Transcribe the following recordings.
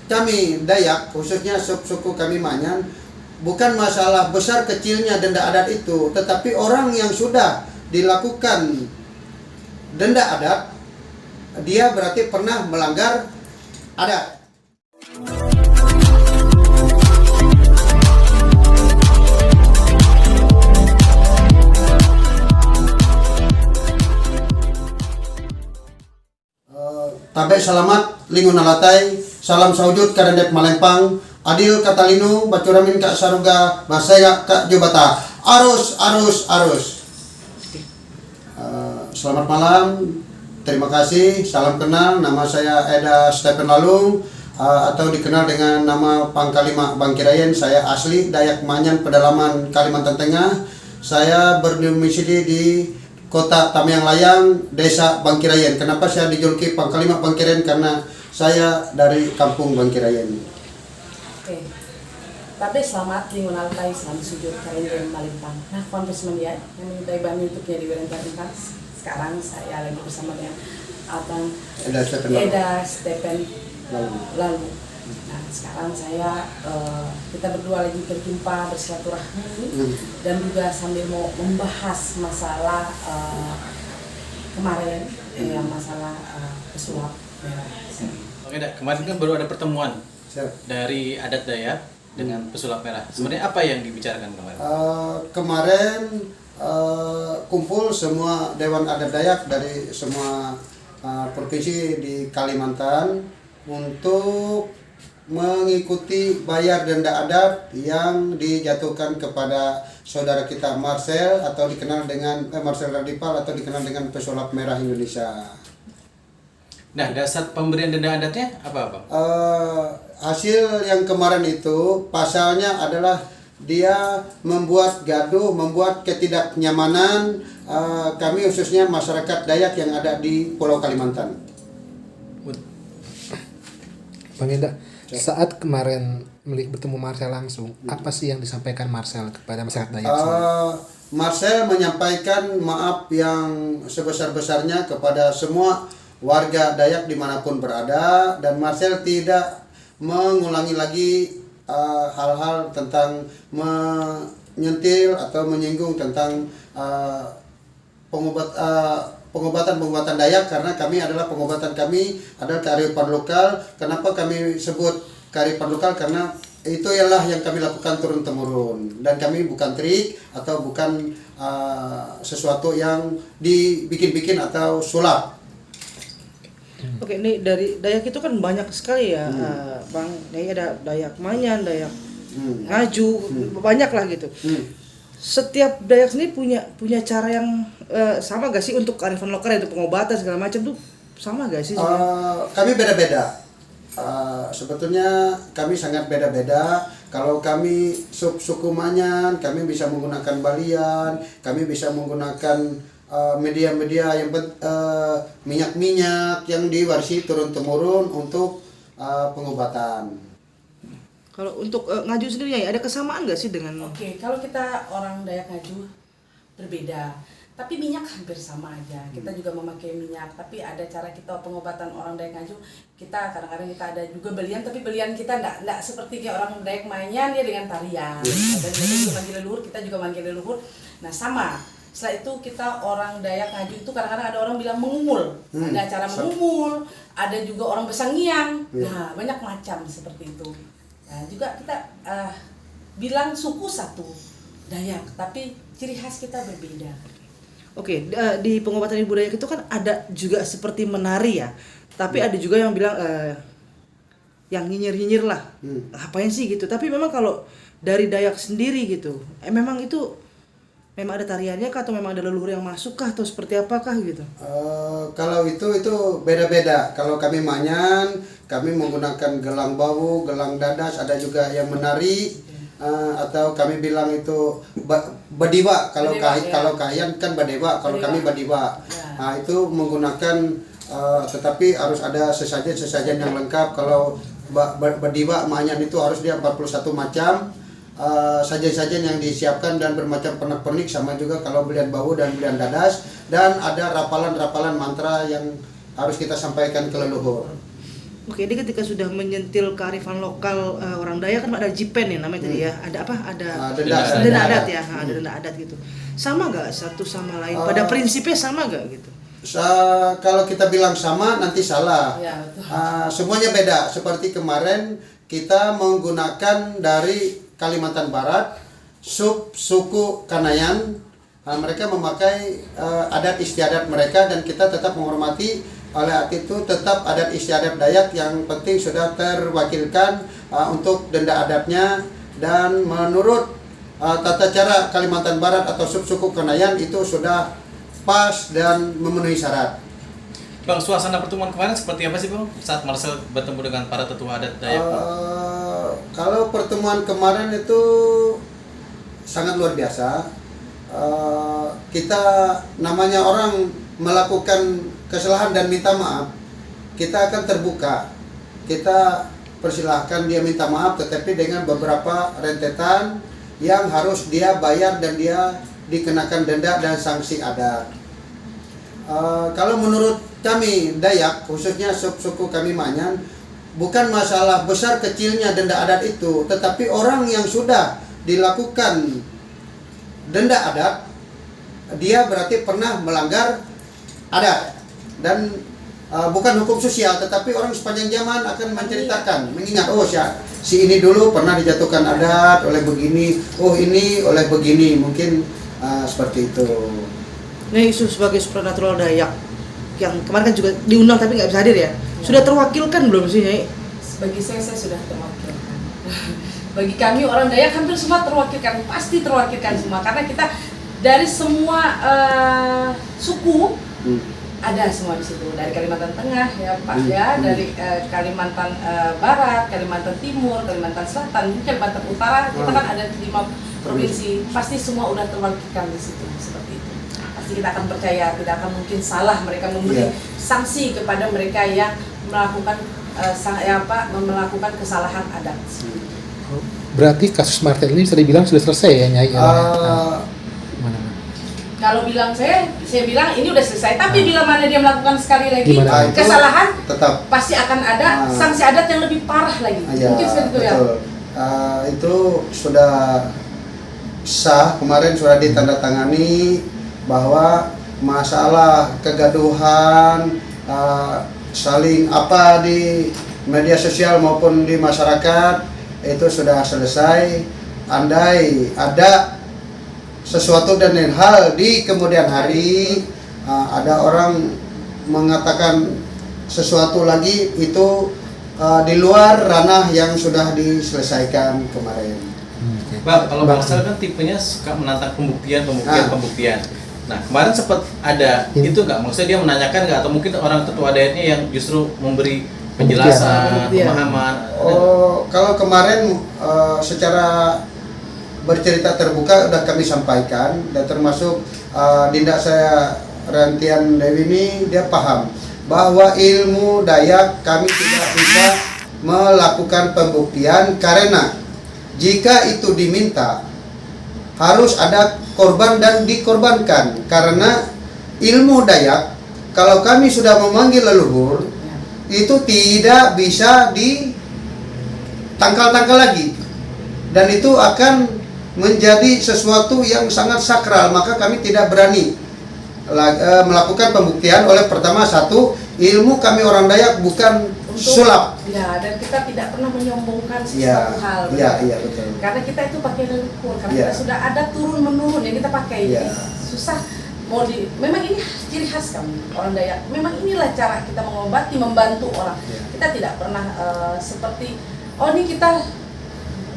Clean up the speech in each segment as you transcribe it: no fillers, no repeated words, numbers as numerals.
kami Dayak, khususnya suku kami Manyan, bukan masalah besar kecilnya denda adat itu, tetapi orang yang sudah dilakukan denda adat, dia berarti pernah melanggar adat. Tabe selamat lingun alatai, salam saujud karendep malempang, adil katalinu, bacuramin kak saruga, basaya kak jubata, arus. Selamat malam, terima kasih, salam kenal, nama saya Eda Stephen Lalung, atau dikenal dengan nama Pangkalima Bangkirayen. Saya asli Dayak Manyan, pedalaman Kalimantan Tengah. Saya berdomisili di Kota Tamiang Layang, Desa Bangkirayen. Kenapa saya dijuluki Pangkalima Bangkirayen? Karena saya dari kampung Bangkirayen. Oke. Tapi selamat lingun altai, salam sujud karindem malempang. Nah, kontes media yang menyutai bani untuknya di Wilayah. Sekarang saya lagi bersama dengan Abang Eda Stephen Lalu. Nah, sekarang kita berdua lagi berjumpa, bersilaturahmi dan juga sambil mau membahas masalah kemarin yang masalah pesulap merah. Oke, kemarin kan baru ada pertemuan dari adat Dayak dengan pesulap merah. Sebenarnya apa yang dibicarakan kemarin? Kemarin kumpul semua Dewan Adat Dayak dari semua provinsi di Kalimantan untuk mengikuti bayar denda adat yang dijatuhkan kepada saudara kita Marcel atau dikenal dengan Marcel Radipal atau dikenal dengan pesulap merah Indonesia. Nah, dasar pemberian denda adatnya apa, Bang? Hasil yang kemarin itu pasalnya adalah dia membuat gaduh, membuat ketidaknyamanan kami khususnya masyarakat Dayak yang ada di Pulau Kalimantan. Bang Eda, saat kemarin bertemu Marcel langsung, apa sih yang disampaikan Marcel kepada masyarakat Dayak? Marcel menyampaikan maaf yang sebesar-besarnya kepada semua warga Dayak dimanapun berada, dan Marcel tidak mengulangi lagi hal-hal tentang menyentil atau menyinggung tentang pengobatan Dayak, karena pengobatan kami adalah kearifan lokal. Kenapa kami sebut kearifan lokal? Karena itu ialah yang kami lakukan turun temurun, dan kami bukan trik atau bukan sesuatu yang dibikin-bikin atau sulap. Oke, ini dari Dayak itu kan banyak sekali ya, Bang. Ini ada Dayak Manyan, Dayak Ngaju, banyak lah gitu. Setiap Dayak sendiri punya cara yang sama gak sih untuk kearifan lokal, untuk pengobatan segala macam tuh sama gak sih? Kami beda-beda. Sebetulnya kami sangat beda-beda. Kalau kami suku Manyan, kami bisa menggunakan balian, kami bisa menggunakan media-media yang minyak-minyak yang diwarisi turun-temurun untuk pengobatan. Kalau untuk Ngaju sendiri ada kesamaan nggak sih dengan? Oke, kalau kita orang Dayak Ngaju berbeda, tapi minyak hampir sama aja. Kita juga memakai minyak, tapi ada cara kita pengobatan orang Dayak Ngaju. Kita kadang-kadang kita ada juga belian, tapi belian kita enggak seperti kayak orang Dayak Manyan ya dengan tarian. Dan kita juga manggil leluhur, kita juga manggil leluhur. Nah, sama. Setelah itu kita orang Dayak Ngaju itu kadang-kadang ada orang bilang mengumul, ada cara mengumul, ada juga orang besangiang. Nah, banyak macam seperti itu. Nah, juga kita bilang suku satu Dayak, tapi ciri khas kita berbeda. Oke, di pengobatan ibu Dayak itu kan ada juga seperti menari ya, tapi ada juga yang bilang yang nyinyir-nyinyir lah, apain sih gitu. Tapi memang kalau dari Dayak sendiri gitu, memang itu memang ada tariannya kah, atau memang ada leluhur yang masuk kah, atau seperti apakah gitu? Kalau itu beda-beda. Kalau kami Manyan, kami menggunakan gelang bau, gelang dadas, ada juga yang menari, atau kami bilang itu badiwa. Kalau Kahian kan badewa, kalau kami badiwa. Nah, itu menggunakan tetapi harus ada sesajen yang lengkap. Kalau badiwa Manyan itu harus dia 41 macam sajen-sajen yang disiapkan dan bermacam pernak-pernik, sama juga kalau belian bau dan belian dadas, dan ada rapalan-rapalan mantra yang harus kita sampaikan ke leluhur. Oke, ini ketika sudah menyentil kearifan lokal orang Dayak kan ada jipen ya namanya tadi ya. Ada apa? Ada denda adat ya. Ada denda adat gitu. Sama nggak satu sama lain? Pada prinsipnya sama nggak gitu? Kalau kita bilang sama nanti salah. Ya, betul. Semuanya beda. Seperti kemarin kita menggunakan dari Kalimantan Barat suku Kanayan. Mereka memakai adat istiadat mereka dan kita tetap menghormati. Oleh itu tetap adat istiadat Dayak yang penting sudah terwakilkan untuk denda adatnya, dan menurut tata cara Kalimantan Barat atau suku Kanayan itu sudah pas dan memenuhi syarat. Bang, suasana pertemuan kemarin seperti apa sih Bang saat Marcel bertemu dengan para tetua adat Dayak? Kalau pertemuan kemarin itu sangat luar biasa. Kita namanya orang melakukan kesalahan dan minta maaf, kita akan terbuka. Kita persilahkan dia minta maaf, tetapi dengan beberapa rentetan yang harus dia bayar dan dia dikenakan denda dan sanksi adat. Kalau menurut kami Dayak, khususnya suku kami Manyan, bukan masalah besar kecilnya denda adat itu, tetapi orang yang sudah dilakukan denda adat, dia berarti pernah melanggar adat. Dan bukan hukum sosial, tetapi orang sepanjang zaman akan menceritakan, mengingat, oh si ini dulu pernah dijatuhkan adat oleh begini, oh ini oleh begini, mungkin seperti itu. Nah, isu sebagai supranatural Dayak yang kemarin kan juga diundang tapi nggak bisa hadir ya, sudah terwakilkan belum sih Nyai? Bagi saya sudah terwakilkan. Bagi kami orang Dayak hampir semua terwakilkan, pasti terwakilkan semua, karena kita dari semua suku ada semua di situ, dari Kalimantan Tengah ya Pak ya, dari Kalimantan Barat, Kalimantan Timur, Kalimantan Selatan, Kalimantan Utara, kita kan ada 5 provinsi, pasti semua udah terwakilkan di situ, seperti itu. Pasti kita akan percaya, tidak akan mungkin salah mereka memberi sanksi kepada mereka yang melakukan melakukan kesalahan adat. Berarti kasus Marcel ini bisa dibilang sudah selesai ya Nyai? Kalau bilang saya bilang ini udah selesai. Tapi bila mana dia melakukan sekali lagi kesalahan, tetap pasti akan ada sanksi adat yang lebih parah lagi. Mungkin seperti itu ya. Itu sudah sah, kemarin sudah ditandatangani bahwa masalah kegaduhan saling apa di media sosial maupun di masyarakat itu sudah selesai. Andai ada sesuatu dan lain hal di kemudian hari ada orang mengatakan sesuatu lagi, itu di luar ranah yang sudah diselesaikan kemarin. Bang, kalau Marcel kan tipenya suka menantang pembuktian. Nah, kemarin sempat ada itu nggak? Maksudnya dia menanyakan nggak, atau mungkin orang tetua adatnya yang justru memberi penjelasan, pemahaman? Kalau kemarin secara bercerita terbuka udah kami sampaikan, dan termasuk Dinda saya Rantian Dewi ini dia paham bahwa ilmu Dayak kami tidak bisa melakukan pembuktian, karena jika itu diminta harus ada korban dan dikorbankan. Karena ilmu Dayak kalau kami sudah memanggil leluhur itu tidak bisa ditangkal-tangkal lagi, dan itu akan menjadi sesuatu yang sangat sakral. Maka kami tidak berani melakukan pembuktian. Oleh pertama, satu, ilmu kami orang Dayak bukan sulap. Ya, dan kita tidak pernah menyombongkan sesuatu hal. Iya, betul. Karena kita itu pakai leluhur, karena kita sudah ada turun-menurun yang kita pakai. Jadi susah memang ini ciri khas kami orang Dayak. Memang inilah cara kita mengobati, membantu orang. Kita tidak pernah seperti ini kita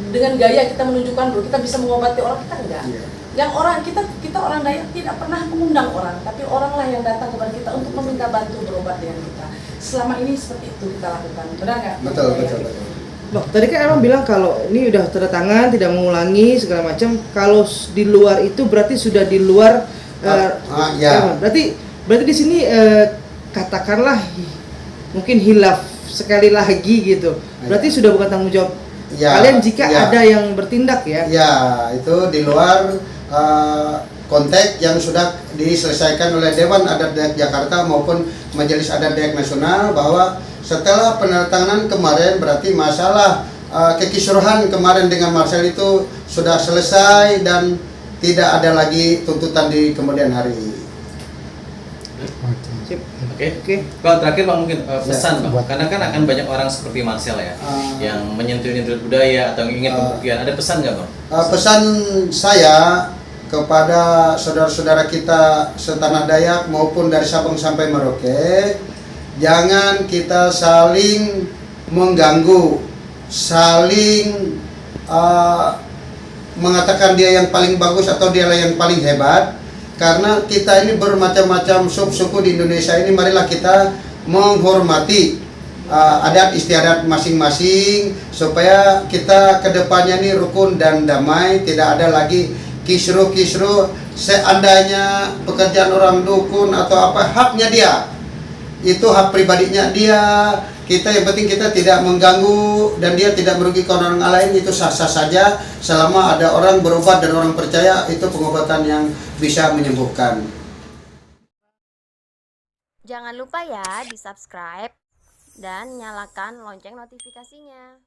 dengan gaya kita menunjukkan bahwa kita bisa mengobati orang, kita enggak. Yang orang kita orang Dayak tidak pernah mengundang orang, tapi oranglah yang datang kepada kita untuk meminta bantu berobat dengan kita. Selama ini seperti itu kita lakukan, benar nggak? Betul. Loh, tadi kan emang bilang kalau ini udah tanda tangan, tidak mengulangi segala macam. Kalau di luar itu berarti sudah di luar. Berarti di sini katakanlah mungkin hilaf sekali lagi gitu. Berarti sudah bukan tanggung jawab kalian jika ada yang bertindak ya? Ya, itu di luar konteks yang sudah diselesaikan oleh Dewan Adat Dayak Jakarta maupun Majelis Adat Dayak Nasional, bahwa setelah penandatanganan kemarin berarti masalah kekisruhan kemarin dengan Marcel itu sudah selesai dan tidak ada lagi tuntutan di kemudian hari. Sip. Oke. Oke. Kalau terakhir Bang mungkin pesan Bang, buat- karena kan akan banyak orang seperti Marcel ya, yang menyentil-nyentil budaya atau ingin pembuktian. Ada pesan nggak Bang? Pesan saya kepada saudara-saudara kita setanah Dayak maupun dari Sabang sampai Merauke, jangan kita saling mengganggu, saling mengatakan dia yang paling bagus atau dialah yang paling hebat, karena kita ini bermacam-macam suku di Indonesia ini. Marilah kita menghormati adat istiadat masing-masing supaya kita kedepannya ini rukun dan damai, tidak ada lagi kisruh-kisruh. Seandainya pekerjaan orang dukun atau apa, haknya dia, itu hak pribadinya dia. Kita yang penting kita tidak mengganggu dan dia tidak merugikan orang lain, itu sah-sah saja selama ada orang berobat dan orang percaya itu pengobatan yang bisa menyembuhkan. Jangan lupa ya di subscribe dan nyalakan lonceng notifikasinya.